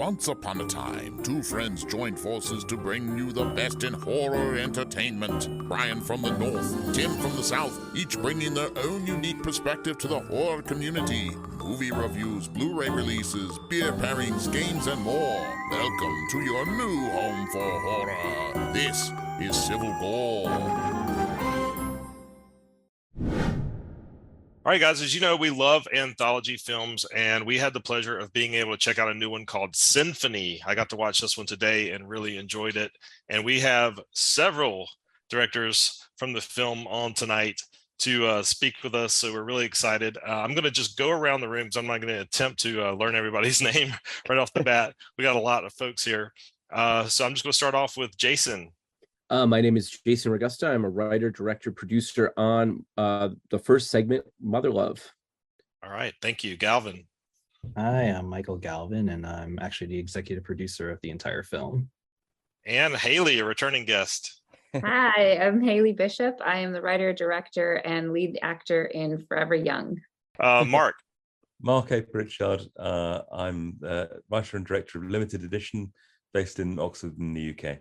Once upon a time, two friends joined forces to bring you the best in horror entertainment. Brian from the north, Tim from the south, each bringing their own unique perspective to the horror community. Movie reviews, Blu-ray releases, beer pairings, games, and more. Welcome to your new home for horror. This is Civil Gore. All right, guys, as you know, we love anthology films, and we had the pleasure of being able to check out a new one called SINPHONY. I got to watch this one today and really enjoyed it. And we have several directors from the film on tonight to speak with us, so we're really excited. I'm going to just go around the room because I'm not going to attempt to learn everybody's name right off the bat. We got a lot of folks here. So I'm just going to start off with Jason. My name is Jason Ragusta. I'm a writer, director, producer on the first segment, Mother Love. All right. Thank you. Galvin. Hi, I'm Michael Galvin, and I'm actually the executive producer of the entire film. And Haley, a returning guest. Hi, I'm Haley Bishop. I am the writer, director, and lead actor in Forever Young. Mark. Mark A. Pritchard. I'm writer and director of Limited Edition, based in Oxford in the UK.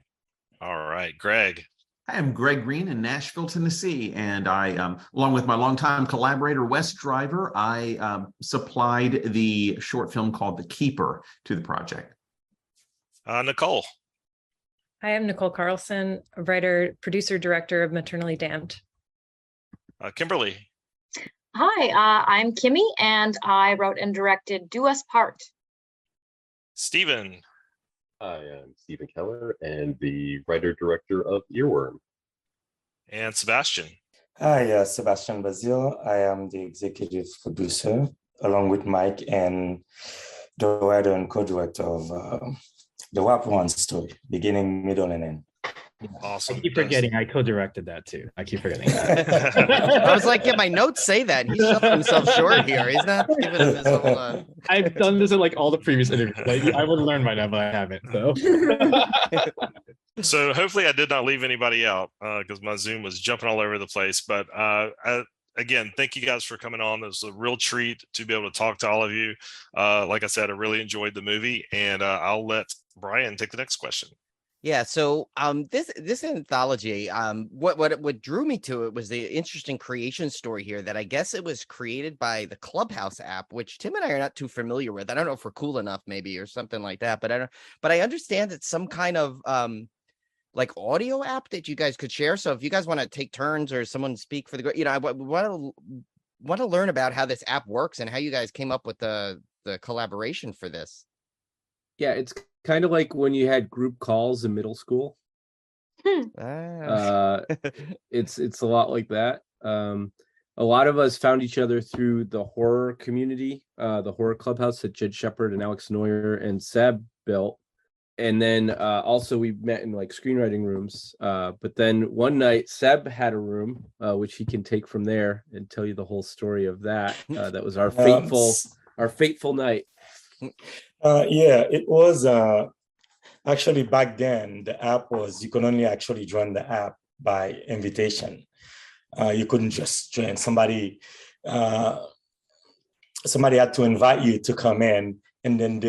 All right, Greg. I am Greg Green in Nashville, Tennessee, and I, along with my longtime collaborator, Wes Driver, I supplied the short film called The Keeper to the project. Nicole. I am Nicole Carlson, a writer, producer, director of Maternally Damned. Kimberly. Hi, I'm Kimmy, and I wrote and directed Do Us Part. Stephen. I am Stephen Keller and the writer-director of Earworm. And Sebastian. Hi, Sebastian Bazil. I am the executive producer, along with Mike, and the writer and co-director of the Wrap One story, beginning, middle, and end. Awesome. I keep forgetting I co-directed that too. I keep forgetting that. I was like, yeah, my notes say that. He's shuffling himself short here. He's not giving him his whole... I've done this in like all the previous interviews. Like, I would have learned by now, but I haven't. So hopefully I did not leave anybody out because my Zoom was jumping all over the place. But again, thank you guys for coming on. It was a real treat to be able to talk to all of you. Like I said, I really enjoyed the movie, and I'll let Brian take the next question. Yeah, so this anthology, what drew me to it was the interesting creation story here that I guess it was created by the Clubhouse app, which Tim and I are not too familiar with. I don't know if we're cool enough, maybe, or something like that, but I understand it's some kind of like audio app that you guys could share. So if you guys want to take turns or someone speak for the, I want to learn about how this app works and how you guys came up with the collaboration for this. Yeah, it's kind of like when you had group calls in middle school. It's a lot like that. A lot of us found each other through the horror community, the horror clubhouse that Jed Shepard and Alex Neuer and Seb built. And then also we met in like screenwriting rooms. But then one night Seb had a room, which he can take from there and tell you the whole story of that. That was our fateful night. Yeah, it was actually back then, the app was, you could only actually join the app by invitation. You couldn't just join. Somebody had to invite you to come in, and then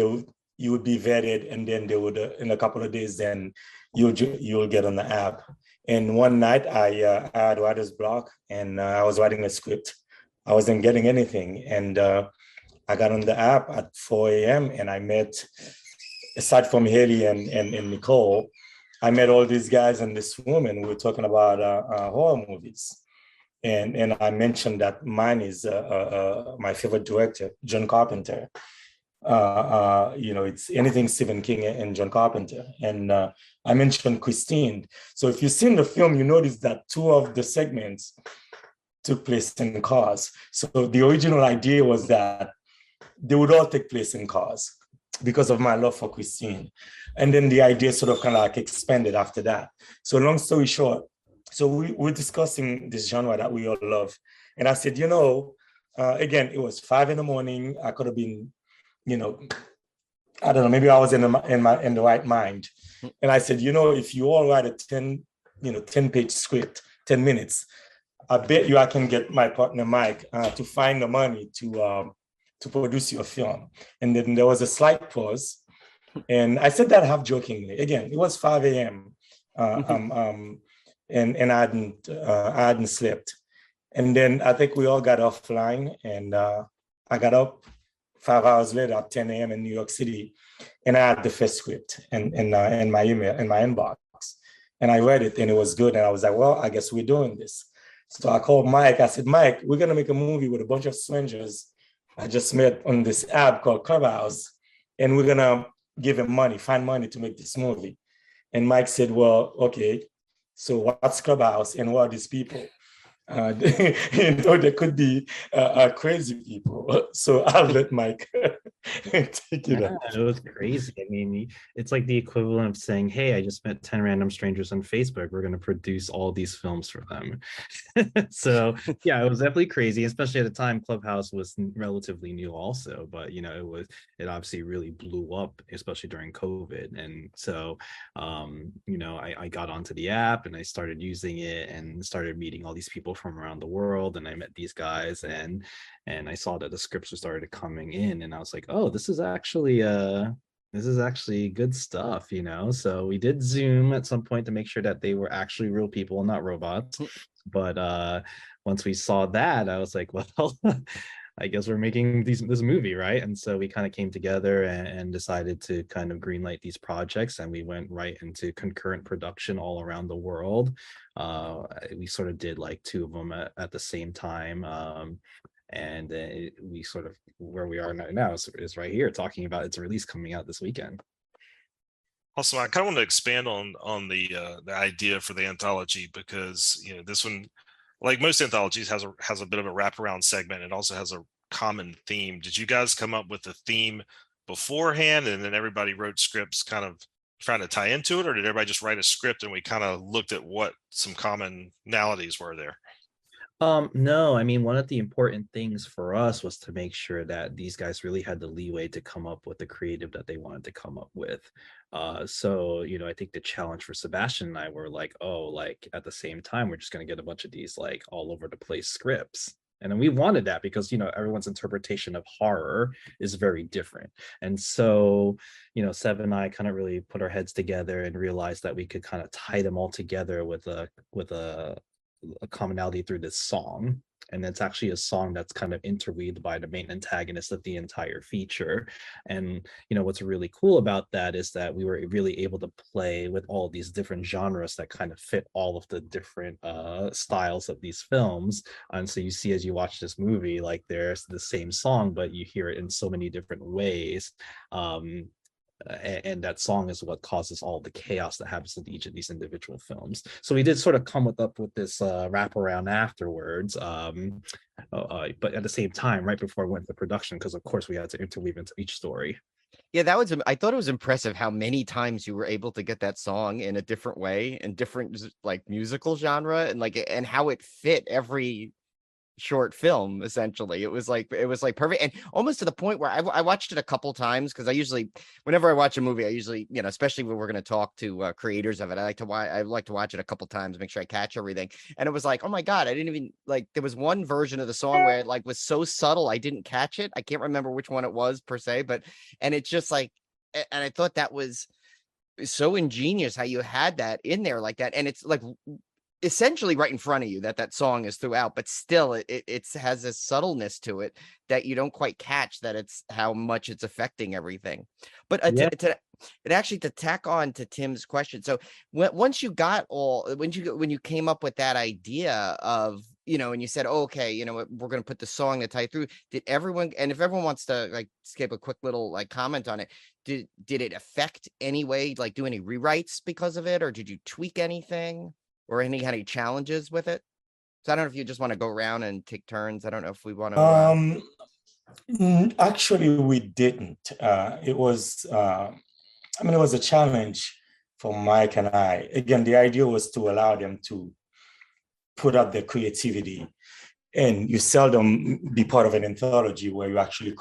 you would be vetted, and then they would, in a couple of days, then you'll get on the app. And one night I had writer's block, and I was writing a script. I wasn't getting anything, and I got on the app at 4 a.m. and I met, aside from Haley and Nicole, I met all these guys and this woman. We were talking about horror movies. And I mentioned that mine is my favorite director, John Carpenter. It's anything Stephen King and John Carpenter. And I mentioned Christine. So if you've seen the film, you notice that two of the segments took place in cars. So the original idea was that they would all take place in cars because of my love for Christine. And then the idea sort of kind of like expanded after that. So long story short, so we're discussing this genre that we all love. And I said, again, it was 5 a.m. I could have been, I don't know, maybe I was in the right mind. And I said, if you all write a 10-page script, 10 minutes, I bet you I can get my partner, Mike, to find the money to produce your film. And then there was a slight pause. And I said that half jokingly. Again, it was 5 a.m. And I hadn't slept. And then I think we all got offline, and I got up 5 hours later at 10 a.m. in New York City, and I had the first script in my email, in my inbox. And I read it, and it was good. And I was like, well, I guess we're doing this. So I called Mike. I said, Mike, we're going to make a movie with a bunch of strangers I just met on this app called Clubhouse, and we're going to give him money, find money to make this movie. And Mike said, well, okay, so what's Clubhouse and what are these people? There could be crazy people. So I'll let Mike take it up. It was crazy. I mean, it's like the equivalent of saying, hey, I just met 10 random strangers on Facebook. We're going to produce all these films for them. So yeah, it was definitely crazy, especially at the time Clubhouse was relatively new also, but it obviously really blew up, especially during COVID. And so, I got onto the app and I started using it and started meeting all these people from around the world, and I met these guys, and I saw that the scripts started coming in, and I was like, oh, this is actually good stuff, So we did Zoom at some point to make sure that they were actually real people and not robots. But once we saw that, I was like, well, I guess we're making this movie, right? And so we kind of came together and decided to kind of greenlight these projects, and we went right into concurrent production all around the world. We sort of did like 2 of them at the same time. And we sort of, where we are now is right here talking about its release coming out this weekend. Also, I kind of want to expand on the idea for the anthology, because this one, like most anthologies, has a bit of a wraparound segment. It also has a common theme. Did you guys come up with a theme beforehand, and then everybody wrote scripts kind of trying to tie into it, or did everybody just write a script and we kind of looked at what some commonalities were there? No, I mean, one of the important things for us was to make sure that these guys really had the leeway to come up with the creative that they wanted to come up with. So, I think the challenge for Sebastian and I were like, at the same time, we're just going to get a bunch of these like all over the place scripts. And then we wanted that because, everyone's interpretation of horror is very different. And so, Seb and I kind of really put our heads together and realized that we could kind of tie them all together with a commonality through this song. And it's actually a song that's kind of interweaved by the main antagonist of the entire feature. And what's really cool about that is that we were really able to play with all these different genres that kind of fit all of the different styles of these films. And so you see, as you watch this movie, like there's the same song, but you hear it in so many different ways. And that song is what causes all the chaos that happens in each of these individual films. So we did sort of come up with this wraparound afterwards, but at the same time, right before we went to production, because of course we had to interweave into each story. Yeah, I thought it was impressive how many times you were able to get that song in a different way, in different like musical genre, and how it fit every short film. Essentially, it was like perfect, and almost to the point where I watched it a couple times, because I usually, whenever I watch a movie, I usually, especially when we're going to talk to creators of it, I like to watch it a couple times, make sure I catch everything. And it was like, oh my god, I didn't even there was one version of the song where it was so subtle I didn't catch it. I can't remember which one it was per se, and it's just and I thought that was so ingenious how you had that in there like that, and it's like essentially right in front of you that song is throughout, but still it has a subtleness to it that you don't quite catch, that it's how much it's affecting everything. But to tack on to Tim's question, so once you got when you came up with that idea of and you said, oh, okay, we're going to put the song to tie through, did everyone, and if everyone wants to skip a quick little comment on it, did it affect any way, do any rewrites because of it, or did you tweak anything? Or any kind of challenges with it? So I don't know if you just want to go around and take turns. I don't know if we want to. Actually, we didn't. It was a challenge for Mike and I. Again, the idea was to allow them to put up their creativity, and you seldom be part of an anthology where you actually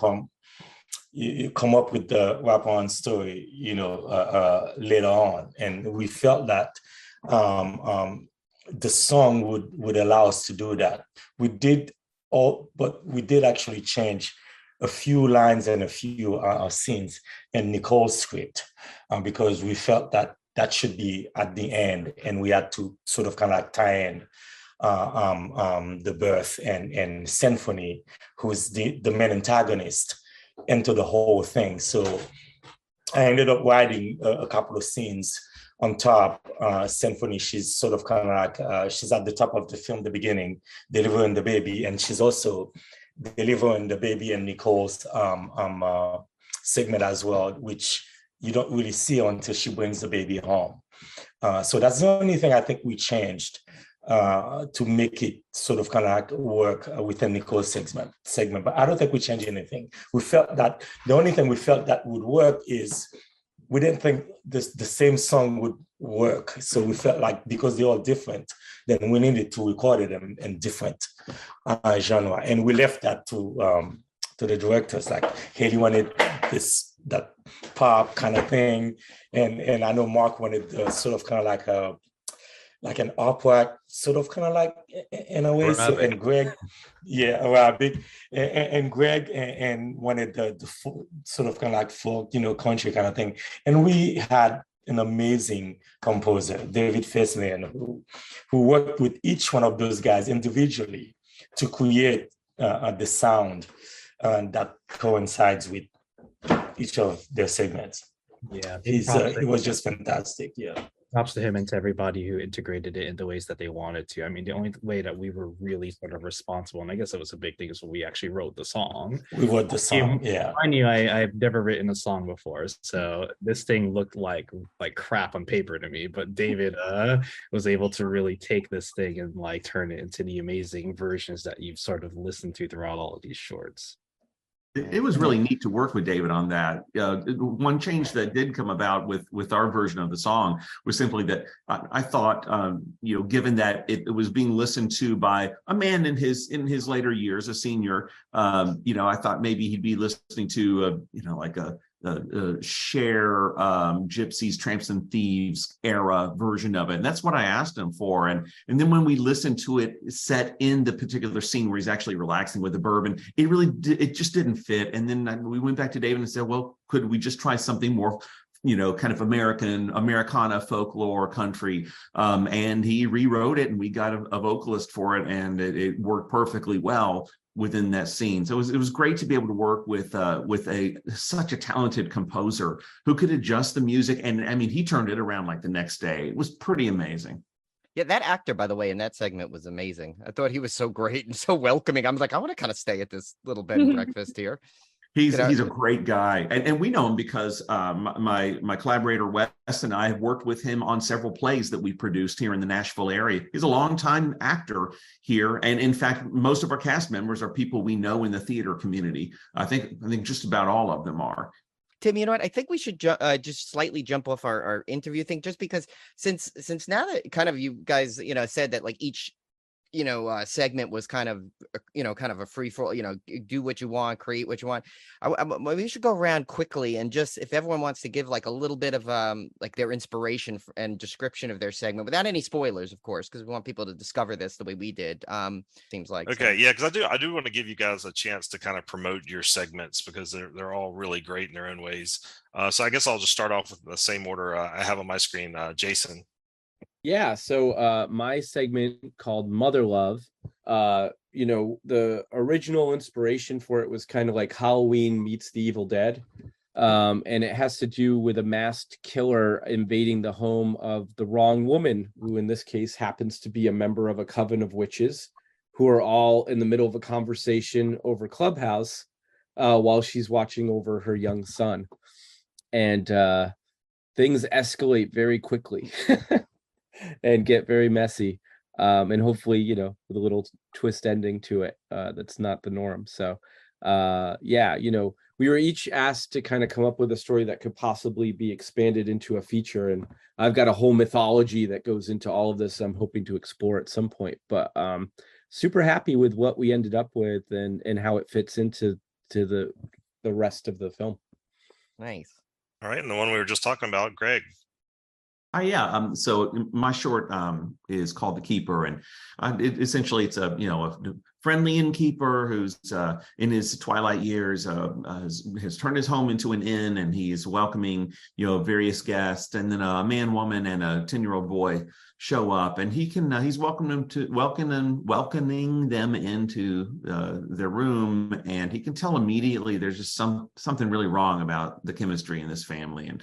you come up with the wraparound story, later on. And we felt that the song would allow us to do that. We did actually change a few lines and a few scenes in Nicole's script because we felt that that should be at the end, and we had to sort of kind of like tie in the birth and Symphony, who's the main antagonist, into the whole thing. So I ended up writing a couple of scenes on top. Symphony, she's sort of kind of like, she's at the top of the film, the beginning, delivering the baby, and she's also delivering the baby in Nicole's segment as well, which you don't really see until she brings the baby home. So that's the only thing I think we changed to make it sort of kind of like work within Nicole's segment. But I don't think we changed anything. We felt that the only thing we felt that would work is we didn't think the same song would work. So we felt like because they're all different, then we needed to record it in different genre. And we left that to the directors. Like Haley wanted that pop kind of thing, and I know Mark wanted sort of kind of like an opera, sort of kind of like in a way. So, and Greg, yeah, Arabic, and Greg and wanted the sort of kind of like folk, country kind of thing. And we had an amazing composer, David Feslian, who worked with each one of those guys individually to create the sound that coincides with each of their segments. Yeah, it was just fantastic. Yeah. Props to him and to everybody who integrated it in the ways that they wanted to. I mean, the only way that we were really sort of responsible, and I guess it was a big thing, is when we actually wrote the song. We wrote the song, yeah. I knew I've never written a song before, so this thing looked like crap on paper to me. But David was able to really take this thing and like turn it into the amazing versions that you've sort of listened to throughout all of these shorts. It was really neat to work with David on that. One change that did come about with our version of the song was simply that I thought, given that it was being listened to by a man in his later years, a senior, I thought maybe he'd be listening to like a Cher, Gypsies, Tramps and Thieves era version of it. And that's what I asked him for. And then when we listened to it set in the particular scene where he's actually relaxing with the bourbon, it just didn't fit. And then we went back to David and said, well, could we just try something more, kind of Americana, folklore, country? And he rewrote it, and we got a vocalist for it, and it worked perfectly well within that scene. So it was great to be able to work with such a talented composer who could adjust the music. And I mean, he turned it around like the next day. It was pretty amazing. Yeah, that actor, by the way, in that segment was amazing. I thought he was so great and so welcoming. I was like, I want to kind of stay at this little bed and breakfast here. He's a great guy, and we know him because my collaborator Wes and I have worked with him on several plays that we produced here in the Nashville area. He's a longtime actor here, and in fact, most of our cast members are people we know in the theater community. I think just about all of them are. Tim, you know what? I think we should just slightly jump off our interview thing, just because since now that kind of you guys said that like each segment was kind of a free for all, do what you want, create what you want. We should go around quickly and just, if everyone wants to give like a little bit of like their inspiration and description of their segment without any spoilers, of course, because we want people to discover this the way we did. Seems like. Okay, yeah, because I do want to give you guys a chance to kind of promote your segments because they're all really great in their own ways. So I guess I'll just start off with the same order I have on my screen. Jason. Yeah, so my segment called Mother Love, the original inspiration for it was kind of like Halloween meets the Evil Dead. And it has to do with a masked killer invading the home of the wrong woman, who in this case happens to be a member of a coven of witches, who are all in the middle of a conversation over Clubhouse while she's watching over her young son. And things escalate very quickly. And get very messy, and hopefully, with a little twist ending to it that's not the norm. So, we were each asked to kind of come up with a story that could possibly be expanded into a feature, and I've got a whole mythology that goes into all of this. I'm hoping to explore at some point, but super happy with what we ended up with and how it fits into the rest of the film. Nice. All right, and the one we were just talking about, Greg. So my short is called The Keeper, and essentially it's a friendly innkeeper who's in his twilight years has turned his home into an inn, and he's welcoming various guests. And then a man, woman, and a 10-year-old boy show up, and he's welcoming them into their room, and he can tell immediately there's just something really wrong about the chemistry in this family. And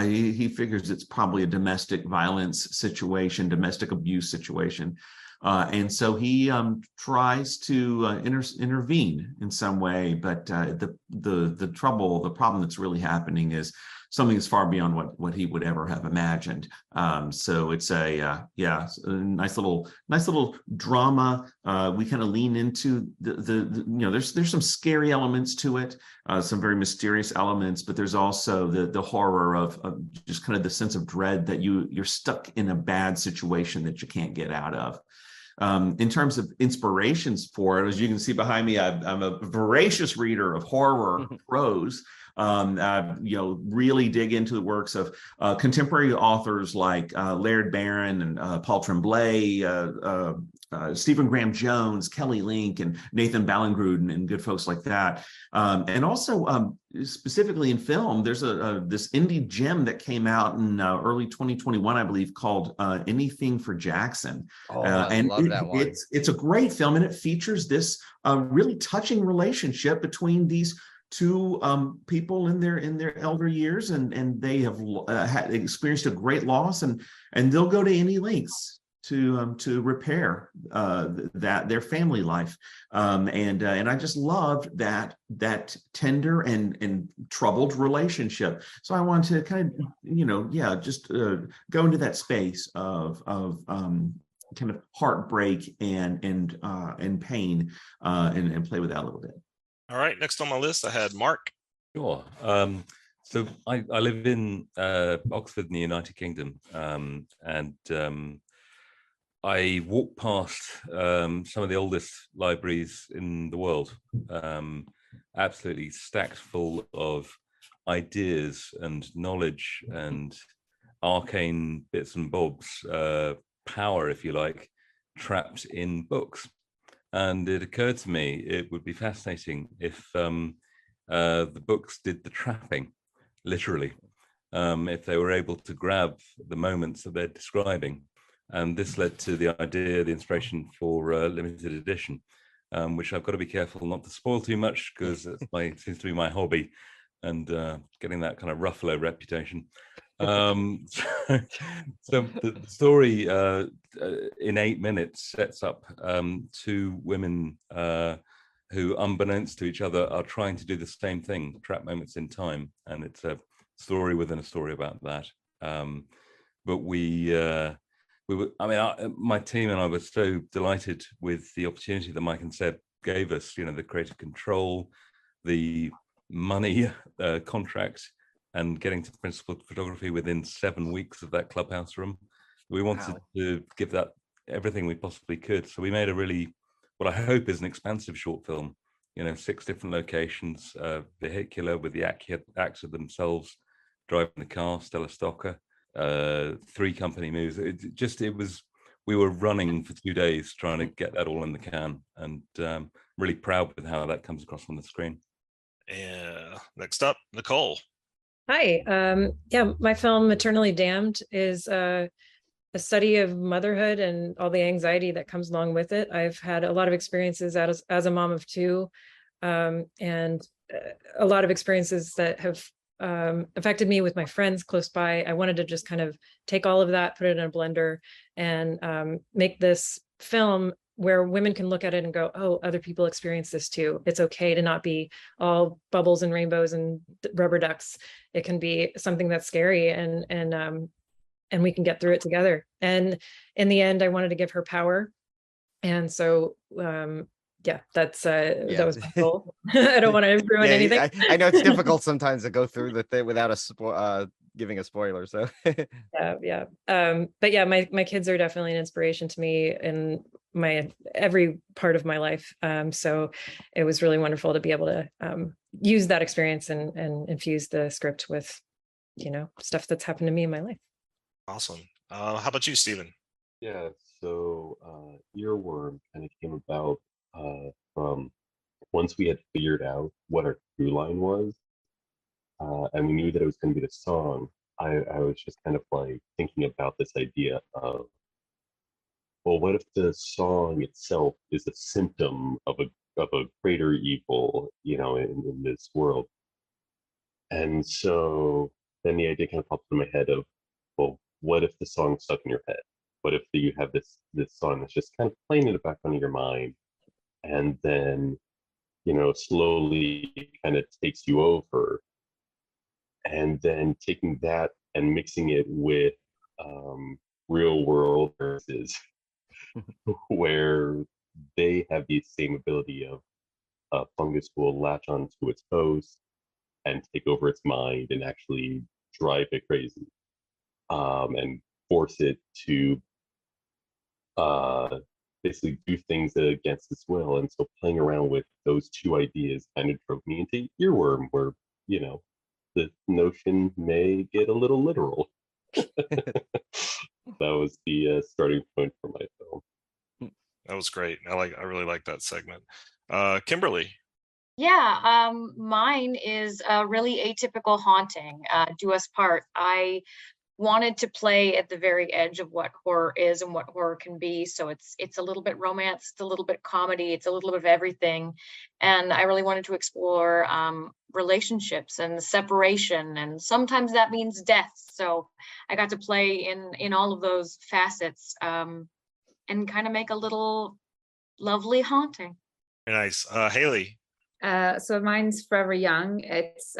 he figures it's probably a domestic violence situation, domestic abuse situation. And so he tries to intervene in some way, but the problem that's really happening is something that's far beyond what he would ever have imagined. So it's a nice little drama. We kind of lean into there's some scary elements to it, some very mysterious elements, but there's also the horror of just kind of the sense of dread that you're stuck in a bad situation that you can't get out of. In terms of inspirations for it, as you can see behind me, I'm a voracious reader of horror prose. Really dig into the works of contemporary authors like Laird Barron and Paul Tremblay, Stephen Graham Jones, Kelly Link, and Nathan Ballingrud, and good folks like that. And also specifically in film, there's this indie gem that came out in early 2021, I believe, called Anything for Jackson. I love that one. It's a great film, and it features this really touching relationship between these two people in their elder years, and they have experienced a great loss, and they'll go to any lengths to repair their family life, and I just loved that tender and troubled relationship. So I want to kind of just go into that space of kind of heartbreak and pain, and play with that a little bit. All right, next on my list, I had Mark. Sure. So I live in Oxford in the United Kingdom, and I walk past some of the oldest libraries in the world, absolutely stacked full of ideas and knowledge and arcane bits and bobs, power, if you like, trapped in books. And it occurred to me it would be fascinating if the books did the trapping, literally, if they were able to grab the moments that they're describing. And this led to the idea, the inspiration for limited edition, which I've got to be careful not to spoil too much, because it seems to be my hobby, and getting that kind of Ruffalo reputation. So the story in 8 minutes sets up two women who, unbeknownst to each other, are trying to do the same thing, trap moments in time, and it's a story within a story about that. But my team and I were so delighted with the opportunity that Mike and Seb gave us, the creative control, the money contract, and getting to principal photography within 7 weeks of that clubhouse room. We wanted to give that everything we possibly could. So we made a really, what I hope is an expansive short film, 6 different locations, vehicular with the actor themselves driving the car, Stella Stocker, 3 company moves. We were running for 2 days trying to get that all in the can, and really proud with how that comes across on the screen. Next up, Nicole. Hi. My film Maternally Damned is a study of motherhood and all the anxiety that comes along with it. I've had a lot of experiences as a mom of 2, and a lot of experiences that have affected me with my friends close by. I wanted to just kind of take all of that, put it in a blender, and make this film where women can look at it and go, oh, other people experience this too. It's okay to not be all bubbles and rainbows and rubber ducks. It can be something that's scary, and we can get through it together. And in the end, I wanted to give her power. And so, that was my goal. I don't want to ruin anything. I know it's difficult sometimes to go through the thing without giving a spoiler. So but my kids are definitely an inspiration to me in my every part of my life. So it was really wonderful to be able to use that experience and infuse the script with, stuff that's happened to me in my life. Awesome. How about you, Stephen? Yeah, so Earworm kind of came about from once we had figured out what our through line was, and we knew that it was going to be the song, I was just kind of like thinking about this idea of, well, what if the song itself is a symptom of a greater evil, in this world? And so then the idea kind of popped in my head of, well, what if the song's stuck in your head? What if you have this song that's just kind of playing in the background of your mind, and then slowly kind of takes you over, and then taking that and mixing it with real world verses where they have the same ability of fungus will latch onto its host and take over its mind and actually drive it crazy, and force it to basically do things against its will. And so playing around with those two ideas kind of drove me into Earworm, where the notion may get a little literal. That was the starting point for my film. That was great. I really like that segment. Kimberly. Yeah, mine is a really atypical haunting, Do Us Part. I wanted to play at the very edge of what horror is and what horror can be. So it's a little bit romance, it's a little bit comedy, it's a little bit of everything. And I really wanted to explore relationships and separation, and sometimes that means death. So I got to play in all of those facets, and kind of make a little lovely haunting. Very nice. Haley. So mine's Forever Young. It's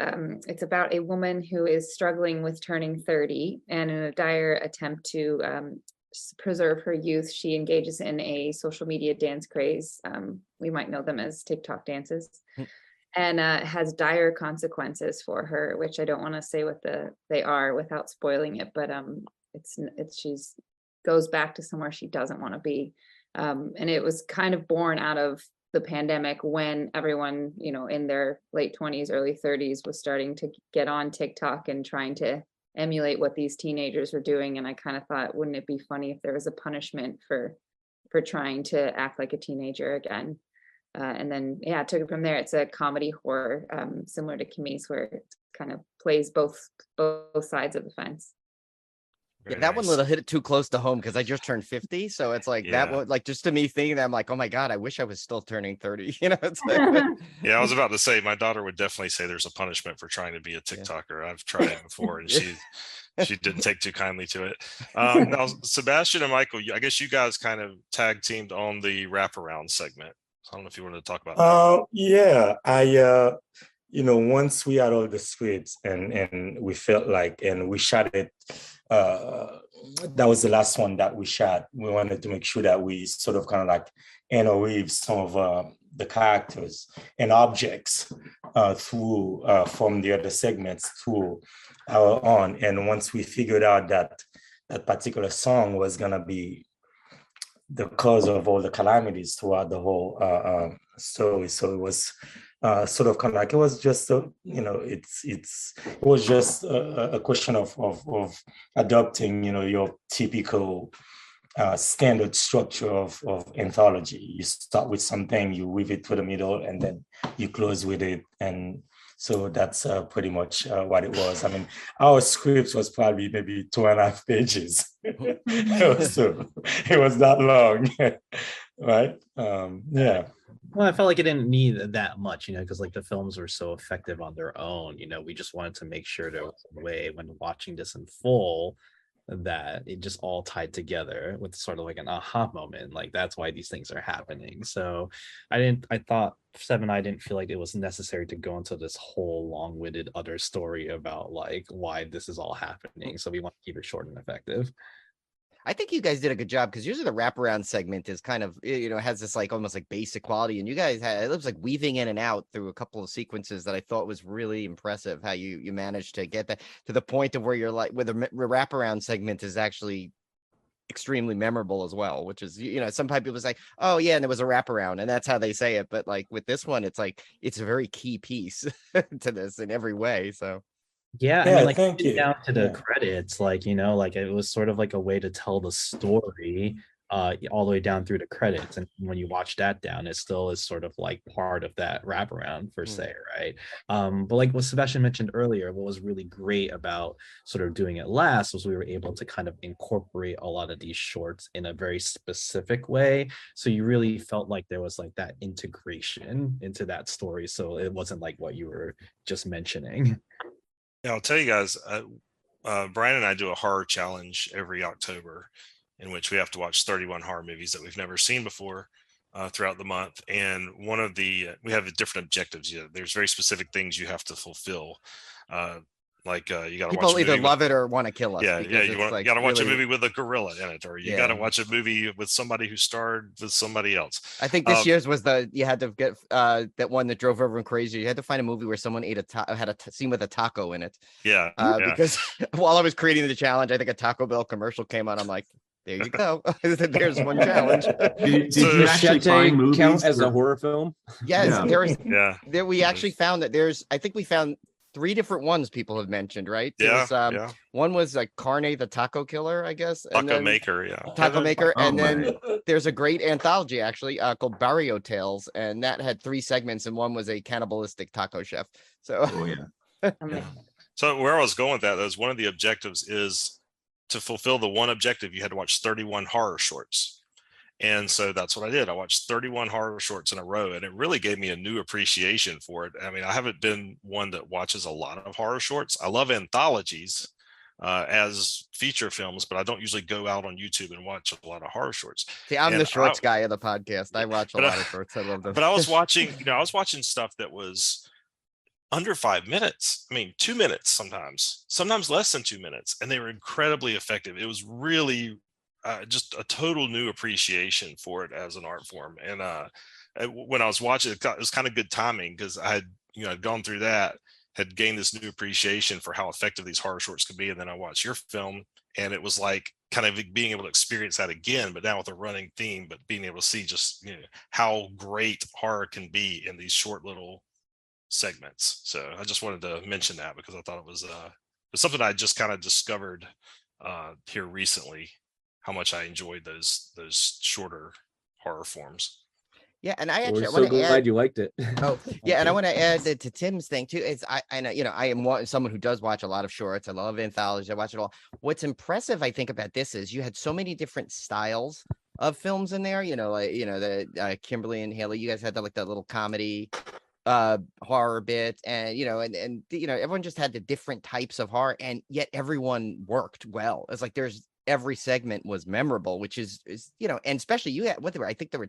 about a woman who is struggling with turning 30, and in a dire attempt to preserve her youth, she engages in a social media dance craze. We might know them as TikTok dances, and has dire consequences for her, which I don't want to say what they are without spoiling it. But she's goes back to somewhere she doesn't want to be, and it was kind of born out of the pandemic, when everyone, in their late 20s, early 30s was starting to get on TikTok and trying to emulate what these teenagers were doing. And I kind of thought, wouldn't it be funny if there was a punishment for trying to act like a teenager again? And then, I took it from there. It's a comedy horror, similar to Kimmy's, where it kind of plays both sides of the fence. Yeah, that one little hit it too close to home because I just turned 50. So it's like that one, like just to me thinking that, I'm like, oh my God, I wish I was still turning 30. It's like... Yeah, I was about to say, my daughter would definitely say there's a punishment for trying to be a TikToker. I've tried it before, and she didn't take too kindly to it. Now, Sebastian and Michael, I guess you guys kind of tag teamed on the wraparound segment. So I don't know if you wanted to talk about that. Yeah, I once we had all the scripts and we felt like, and we shot it, that was the last one that we shot. We wanted to make sure that we sort of kind of like interweave some of the characters and objects through from the other segments through our own. And once we figured out that that particular song was gonna be the cause of all the calamities throughout the whole story, so it was sort of kind of like, it was just it was just a question of adopting your typical standard structure of anthology. You start with something, you weave it to the middle, and then you close with it. And so that's pretty much what it was. I mean, our script was probably maybe 2.5 pages. So it was that long, right? Yeah. Well, I felt like it didn't need that much, because like the films were so effective on their own. We just wanted to make sure there was a way when watching this in full that it just all tied together with sort of like an aha moment. Like, that's why these things are happening. So I thought Seven I didn't feel like it was necessary to go into this whole long-winded other story about like why this is all happening. So we want to keep it short and effective. I think you guys did a good job, because usually the wraparound segment is kind of, has this like almost like basic quality, and you guys had, it was like weaving in and out through a couple of sequences that I thought was really impressive. How you managed to get that to the point of where you're like, where the wraparound segment is actually extremely memorable as well, which is, some people say, oh yeah, and there was a wraparound, and that's how they say it. But like with this one, it's like, it's a very key piece to this in every way. So yeah, Yeah, I mean, like thank you. down to the Yeah. credits, like like it was sort of like a way to tell the story all the way down through the credits. And when you watch that down, it still is sort of like part of that wraparound per se, right? But like what Sebastian mentioned earlier, what was really great about sort of doing it last was we were able to kind of incorporate a lot of these shorts in a very specific way. So you really felt like there was like that integration into that story. So it wasn't like what you were just mentioning. Yeah, I'll tell you guys, Brian and I do a horror challenge every October in which we have to watch 31 horror movies that we've never seen before throughout the month. And one of the, we have different objectives. There's very specific things you have to fulfill. You got to watch People either love it or want to kill us. Yeah, you got to watch a really- movie with a gorilla in it, or you got to watch a movie with somebody who starred with somebody else. I think this year's was you had to get that one that drove everyone crazy. You had to find a movie where someone ate had a scene with a taco in it. Yeah, because while I was creating the challenge, I think a Taco Bell commercial came on. I'm like, there you go. There's one challenge. Did you actually find movies count as a horror film? Yes, Yeah. we actually found that I think we found 3 different ones people have mentioned, right? Yeah, One was like Carne the Taco Killer, I guess. Taco Maker, yeah. Taco Maker. Oh, and then man. there's a great anthology actually called Barrio Tales, and that had 3 segments, and one was a cannibalistic taco chef. So Oh yeah. So where I was going with that is one of the objectives is to fulfill the one objective, you had to watch 31 horror shorts. And so that's what I did. I watched 31 horror shorts in a row, and it really gave me a new appreciation for it. I mean, I haven't been one that watches a lot of horror shorts. I love anthologies as feature films, but I don't usually go out on YouTube and watch a lot of horror shorts. See, I'm the shorts guy of the podcast. I watch a lot of shorts. I love them. But I was watching, I was watching stuff that was under 5 minutes. I mean, 2 minutes sometimes less than 2 minutes, and they were incredibly effective. It was really just a total new appreciation for it as an art form. And when I was watching it, it was kind of good timing because I had, I'd gone through that, had gained this new appreciation for how effective these horror shorts could be. And then I watched your film, and it was like kind of being able to experience that again, but now with a running theme, but being able to see just how great horror can be in these short little segments. So I just wanted to mention that because I thought it was something I just kind of discovered here recently, how much I enjoyed those shorter horror forms. Yeah, and I actually We're so glad you liked it. Oh, yeah, and I want to add that to Tim's thing too. Is I know I am someone who does watch a lot of shorts. I love anthologies. I watch it all. What's impressive, I think, about this is you had so many different styles of films in there. The Kimberly and Haley. You guys had that little comedy, horror bit, and everyone just had the different types of horror, and yet everyone worked well. It's like every segment was memorable, which is and especially you had I think there were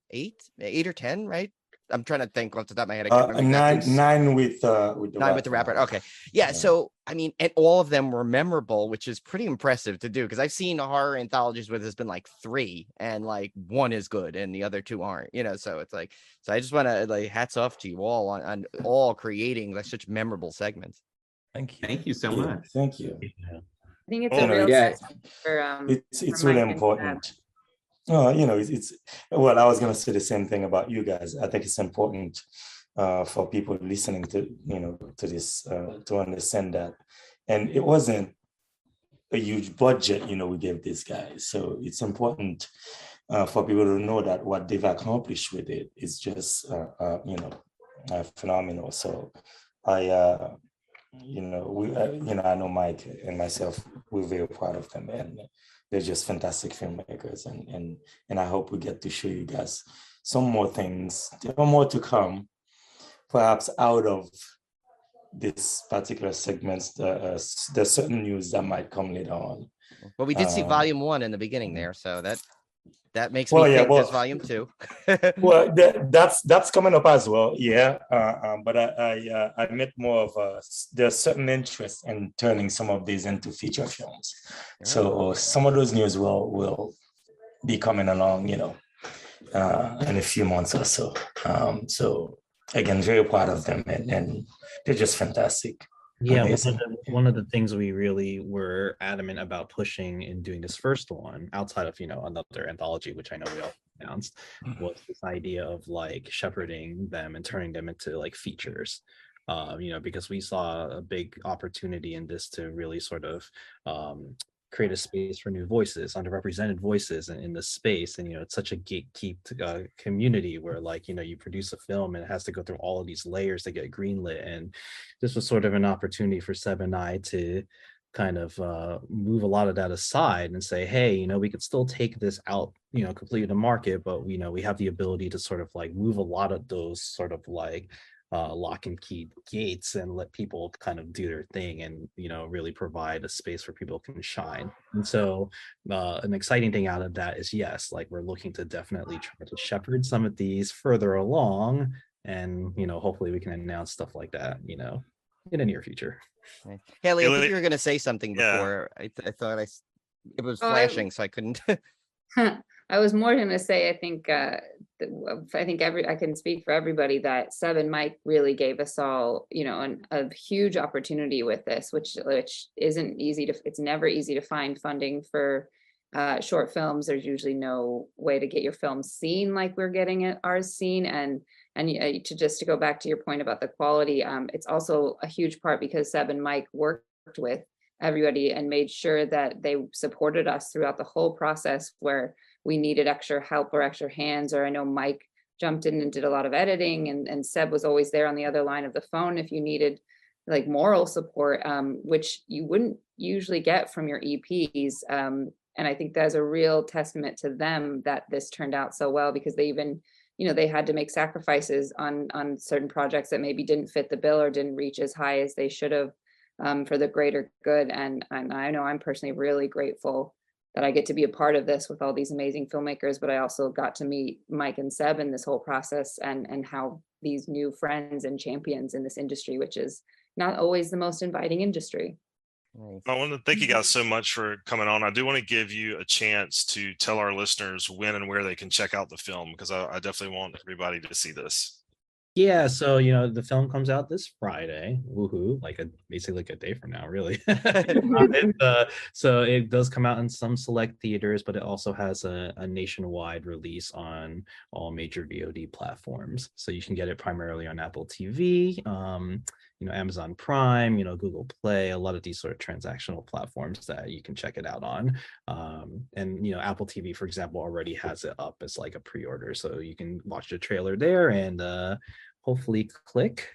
8 or 10, right? I'm trying to think off the top of my head. I can't remember nine with the with the wrapper. Okay, yeah. So I mean, and all of them were memorable, which is pretty impressive to do because I've seen horror anthologies where there's been like 3 and like 1 is good and the other 2 aren't. So it's like, so I just want to hats off to you all on all creating like such memorable segments. Thank you so much. Thank you. I think it's a real testament for it's for really Mike and important. It's well, I was gonna say the same thing about you guys. I think it's important for people listening to to this to understand that, and it wasn't a huge budget we gave these guys, so it's important for people to know that what they've accomplished with it is just phenomenal. So I I know Mike and myself, we're very proud of them, and they're just fantastic filmmakers. And I hope we get to show you guys some more things. There are more to come, perhaps out of this particular segments. There's certain news that might come later on. Well, we did see volume 1 in the beginning there, so that makes me think there's volume 2. Well, that's coming up as well, yeah. But I meant more of there's certain interest in turning some of these into feature films. So some of those news will be coming along, in a few months or so. So again, very proud of them, and they're just fantastic. Yeah, one of the things we really were adamant about pushing in doing this first one, outside of another anthology, which I know we all announced, was this idea of like shepherding them and turning them into like features. Because we saw a big opportunity in this to really sort of create a space for new voices, underrepresented voices in this space. And it's such a gatekeep community where like you produce a film and it has to go through all of these layers to get greenlit. And this was sort of an opportunity for Seb and I to kind of move a lot of that aside and say, hey, we could still take this out, completely to market, but we have the ability to sort of like move a lot of those sort of like lock and key gates and let people kind of do their thing and really provide a space where people can shine. And so an exciting thing out of that is, yes, like we're looking to definitely try to shepherd some of these further along, and hopefully we can announce stuff like that in the near future. Haley, I think you were going to say something before. I thought it was flashing, so I couldn't. I was more going to say, I think I can speak for everybody that Seb and Mike really gave us all, a huge opportunity with this, which isn't easy it's never easy to find funding for short films. There's usually no way to get your film seen like we're getting ours seen. And to go back to your point about the quality, it's also a huge part because Seb and Mike worked with everybody and made sure that they supported us throughout the whole process where we needed extra help or extra hands. Or I know Mike jumped in and did a lot of editing, and Seb was always there on the other line of the phone if you needed like moral support, which you wouldn't usually get from your EPs. And I think that's a real testament to them that this turned out so well, because they even, they had to make sacrifices on certain projects that maybe didn't fit the bill or didn't reach as high as they should have for the greater good. And I know I'm personally really grateful that I get to be a part of this with all these amazing filmmakers, but I also got to meet Mike and Seb in this whole process and how these new friends and champions in this industry, which is not always the most inviting industry. I want to thank you guys so much for coming on. I do want to give you a chance to tell our listeners when and where they can check out the film, because I definitely want everybody to see this. Yeah, so the film comes out this Friday. Woohoo! Basically like a day from now, really. So it does come out in some select theaters, but it also has a nationwide release on all major VOD platforms. So you can get it primarily on Apple TV, Amazon Prime, Google Play, a lot of these sort of transactional platforms that you can check it out on. And Apple TV, for example, already has it up as like a pre-order, so you can watch the trailer there and hopefully click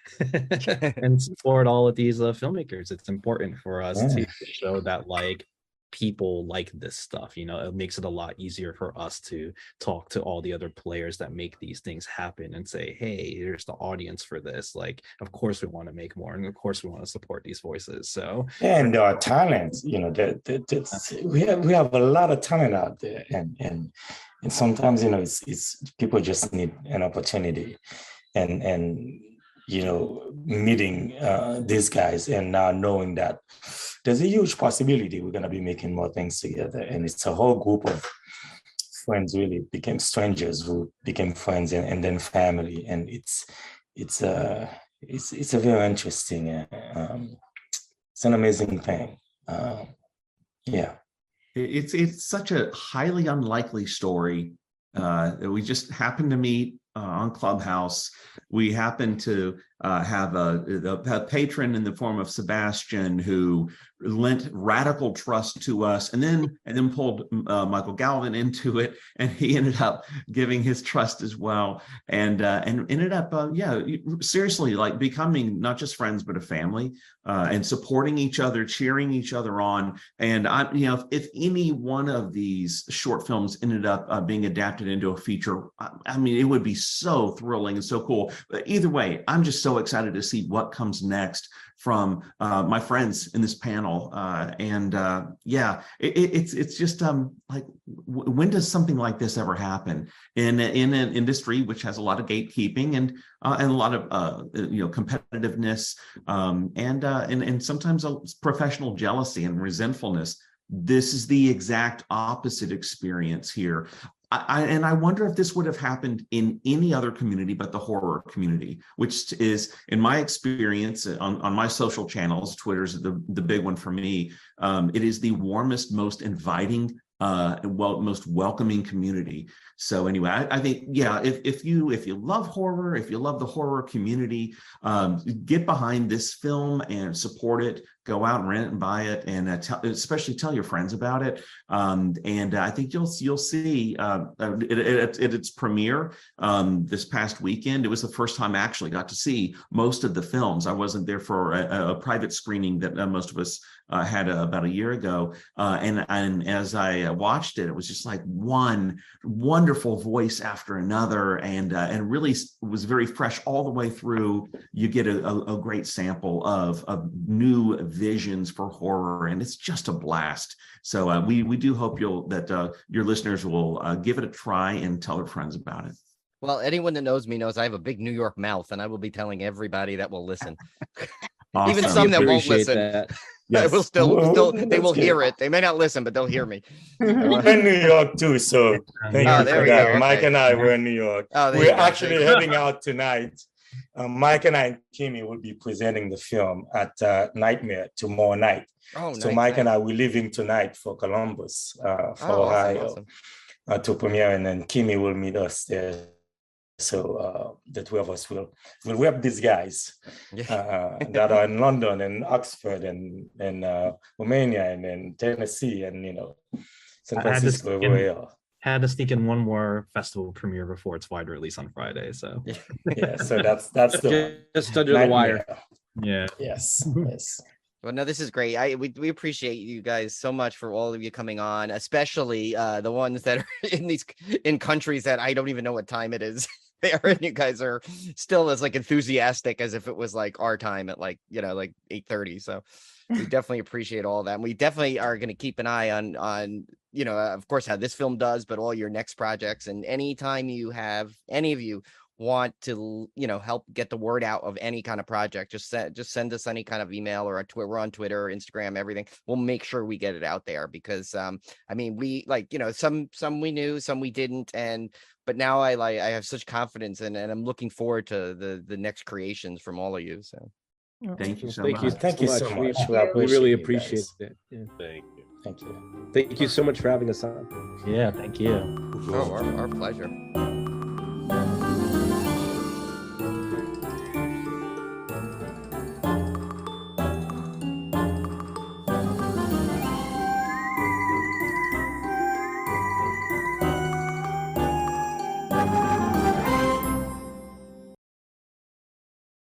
and support all of these filmmakers. It's important for us to show that like people like this stuff. It makes it a lot easier for us to talk to all the other players that make these things happen and say, hey, here's the audience for this. Like, of course we want to make more, and of course we want to support these voices. So and our talents, we have a lot of talent out there, and sometimes it's people just need an opportunity, and meeting these guys and now knowing that there's a huge possibility we're going to be making more things together. And it's a whole group of friends really became strangers who became friends and then family. And it's a very interesting, it's an amazing thing. Yeah. It's such a highly unlikely story that we just happened to meet on Clubhouse. We happen to have a patron in the form of Sebastian who lent radical trust to us, and then pulled Michael Galvin into it, and he ended up giving his trust as well, and ended up seriously like becoming not just friends but a family, and supporting each other, cheering each other on. And if any one of these short films ended up being adapted into a feature, I mean, it would be so thrilling and so cool. But either way, I'm just so excited to see what comes next from my friends in this panel. It's just like, when does something like this ever happen in an industry which has a lot of gatekeeping and a lot of competitiveness, and sometimes a professional jealousy and resentfulness? This is the exact opposite experience here. I wonder if this would have happened in any other community but the horror community, which is, in my experience on my social channels, Twitter's the big one for me. It is the warmest, most inviting, most welcoming community. So anyway, I think, if you love horror, if you love the horror community, get behind this film and support it. go out and rent it and buy it, and especially tell your friends about it. And I think you'll see its premiere this past weekend. It was the first time I actually got to see most of the films. I wasn't there for a private screening that most of us had about a year ago. And as I watched it, it was just like one wonderful voice after another, and really was very fresh all the way through. You get a great sample of new visions for horror, and it's just a blast. So we do hope that your listeners will give it a try and tell their friends about it. Well, anyone that knows me knows I have a big New York mouth, and I will be telling everybody that will listen. Awesome. Even some that won't Appreciate listen. that. They will still they will That's hear good. it. They may not listen, but they'll hear me. We're in New York too, so thank Oh, you there for we that. go. Mike Okay. and I were in New York. Oh, there We're you go. actually heading out tonight. Mike and I and Kimmy will be presenting the film at Nightmare tomorrow night. Oh, So nice, Mike and nice. I will leaving tonight for Columbus, for Oh, Ohio, awesome. to premiere, and then Kimmy will meet us there. So the two of us will rep these guys that are in London and Oxford and Romania and in Tennessee and San I had to Francisco sneak in- everywhere. Had to sneak in one more festival premiere before its wide release on Friday. So Yeah, so that's the Just under the wire. Nightmare. yeah. Yes, yes. Well, no, this is great. We appreciate you guys so much for all of you coming on, especially the ones that are in countries that I don't even know what time it is. They are, and you guys are still as like enthusiastic as if it was like our time at like 8:30. So we definitely appreciate all that. And we definitely are going to keep an eye on of course how this film does, but all your next projects. And anytime you have any of you want to help get the word out of any kind of project, just send us any kind of email or we're on Twitter, Instagram, everything. We'll make sure we get it out there because we some we knew, some we didn't, but now I have such confidence and I'm looking forward to the next creations from all of you. So Thank you so Thank you. much. Thank you so We- much. We really you appreciate guys. it. Yeah. Thank you. Thank you. Thank you so much for having us on. Yeah, thank you. our pleasure.